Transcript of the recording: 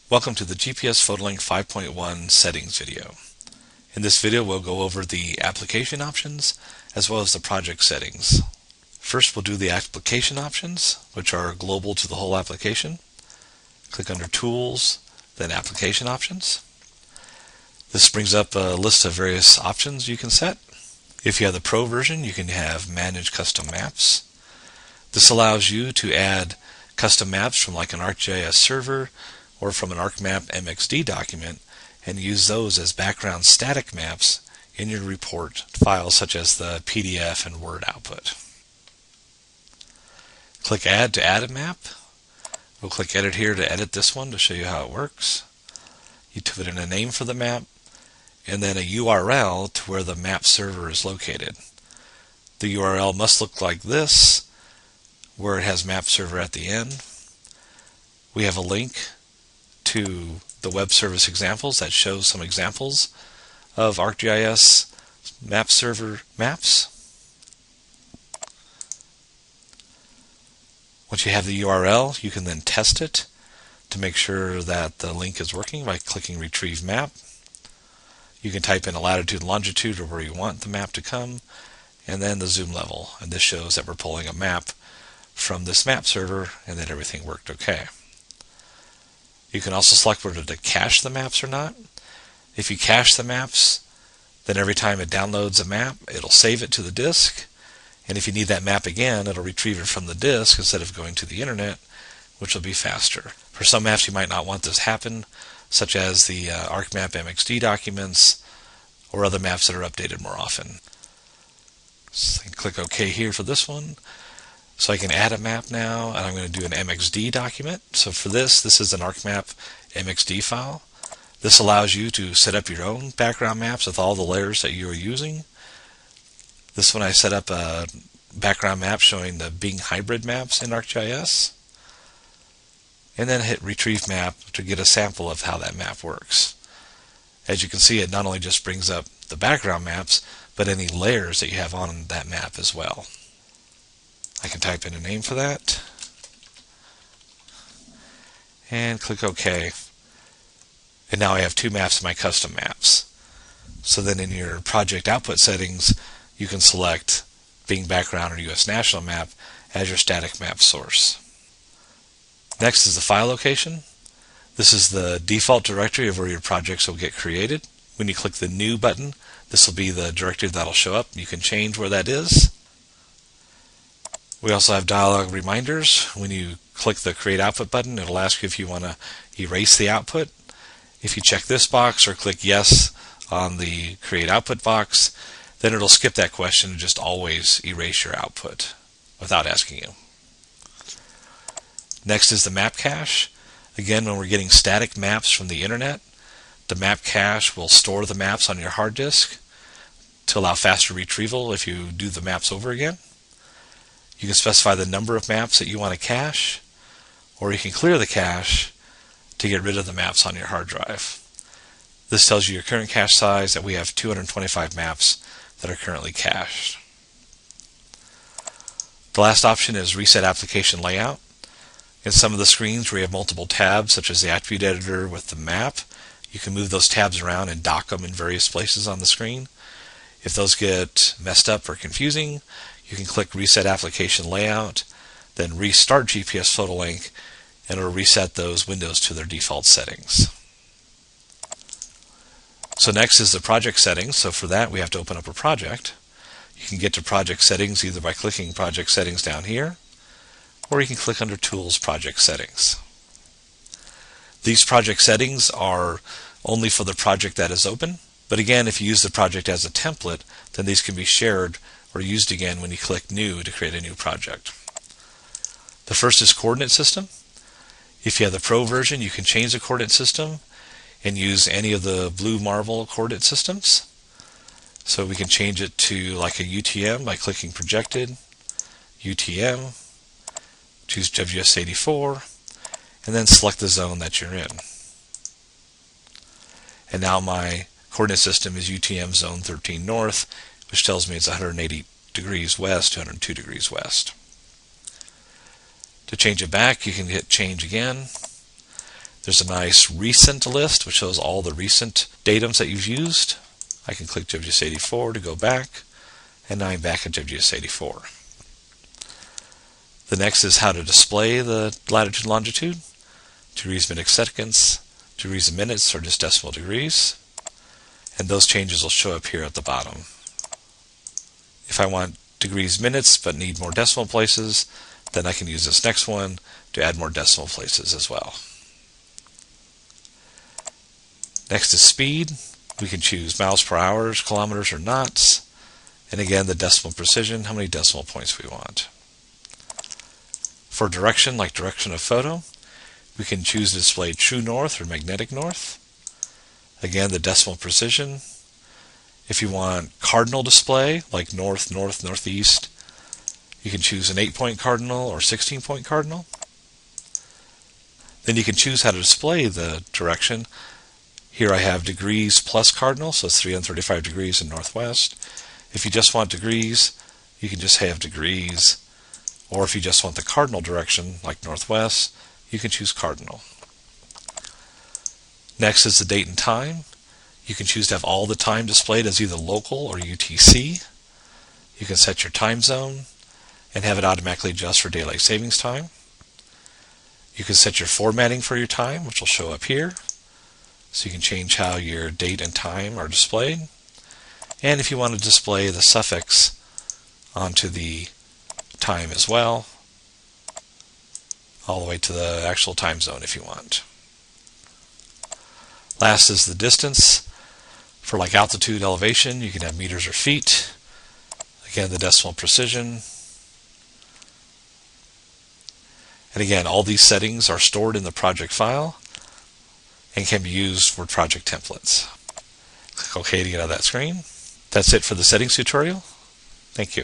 Welcome to the GPS PhotoLink 5.1 settings video. In this video we'll go over the application options as well as the project settings. First we'll do the application options, which are global to the whole application. Click under Tools, then Application Options. This brings up a list of various options you can set. If you have the Pro version, you can have Manage Custom Maps. This allows you to add custom maps from like an ArcGIS server or from an ArcMap MXD document and use those as background static maps in your report files such as the PDF and Word output. Click Add to add a map. We'll click Edit here to edit this one to show you how it works. You put in a name for the map and then a URL to where the map server is located. The URL must look like this, where it has map server at the end. We have a link to the web service examples that shows some examples of ArcGIS map server maps. Once you have the URL, you can then test it to make sure that the link is working by clicking Retrieve Map. You can type in a latitude and longitude or where you want the map to come, and then the zoom level. And this shows that we're pulling a map from this map server and that everything worked okay. You can also select whether to cache the maps or not. If you cache the maps, then every time it downloads a map, it'll save it to the disk. And if you need that map again, it'll retrieve it from the disk instead of going to the internet, which will be faster. For some maps, you might not want this happen, such as the ArcMap MXD documents or other maps that are updated more often. So click OK here for this one. So I can add a map now, and I'm going to do an MXD document. So for this is an ArcMap MXD file. This allows you to set up your own background maps with all the layers that you are using. This one I set up a background map showing the Bing hybrid maps in ArcGIS. And then hit Retrieve Map to get a sample of how that map works. As you can see, it not only just brings up the background maps, but any layers that you have on that map as well. I can type in a name for that and click OK. And now I have two maps of my custom maps. So then in your project output settings, you can select Bing background or US national map as your static map source. Next is the file location. This is the default directory of where your projects will get created. When you click the New button, this will be the directory that'll show up. You can change where that is. We also have dialog reminders. When you click the Create Output button, it'll ask you if you want to erase the output. If you check this box or click Yes on the Create Output box, then it'll skip that question and just always erase your output without asking you. Next is the map cache. Again, when we're getting static maps from the internet, the map cache will store the maps on your hard disk to allow faster retrieval if you do the maps over again. You can specify the number of maps that you want to cache, or you can clear the cache to get rid of the maps on your hard drive. This tells you your current cache size, that we have 225 maps that are currently cached. The last option is Reset Application Layout. In some of the screens where you have multiple tabs, such as the Attribute Editor with the map, you can move those tabs around and dock them in various places on the screen. If those get messed up or confusing, you can click Reset Application Layout, then restart GPS PhotoLink, and it'll reset those windows to their default settings. So next is the project settings. So for that, we have to open up a project. You can get to project settings either by clicking project settings down here, or you can click under Tools, Project Settings. These project settings are only for the project that is open, but again, if you use the project as a template, then these can be shared or used again when you click New to create a new project. The first is Coordinate System. If you have the Pro version, you can change the coordinate system and use any of the blue marble coordinate systems. So we can change it to like a UTM by clicking Projected, UTM, choose WS84, and then select the zone that you're in. And now my coordinate system is UTM Zone 13 North, which tells me it's 180 degrees west, 202 degrees west. To change it back, you can hit change again. There's a nice recent list which shows all the recent datums that you've used. I can click WS84 to go back, and now I'm back at WS84. The next is how to display the latitude and longitude. Degrees, minutes, seconds. Degrees and minutes are just decimal degrees. And those changes will show up here at the bottom. If I want degrees, minutes, but need more decimal places, then I can use this next one to add more decimal places as well. Next is speed. We can choose miles per hour, kilometers, or knots. And again, the decimal precision, how many decimal points we want. For direction, like direction of photo, we can choose to display true north or magnetic north. Again, the decimal precision. If you want cardinal display, like north, north, northeast, you can choose an 8-point cardinal or 16-point cardinal. Then you can choose how to display the direction. Here I have degrees plus cardinal, so it's 335 degrees in northwest. If you just want degrees, you can just have degrees. Or if you just want the cardinal direction, like northwest, you can choose cardinal. Next is the date and time. You can choose to have all the time displayed as either local or UTC. You can set your time zone and have it automatically adjust for daylight savings time. You can set your formatting for your time, which will show up here. So you can change how your date and time are displayed. And if you want to display the suffix onto the time as well, all the way to the actual time zone if you want. Last is the distance. For like altitude, elevation, you can have meters or feet. Again, the decimal precision. And again, all these settings are stored in the project file and can be used for project templates. Click OK to get out of that screen. That's it for the settings tutorial. Thank you.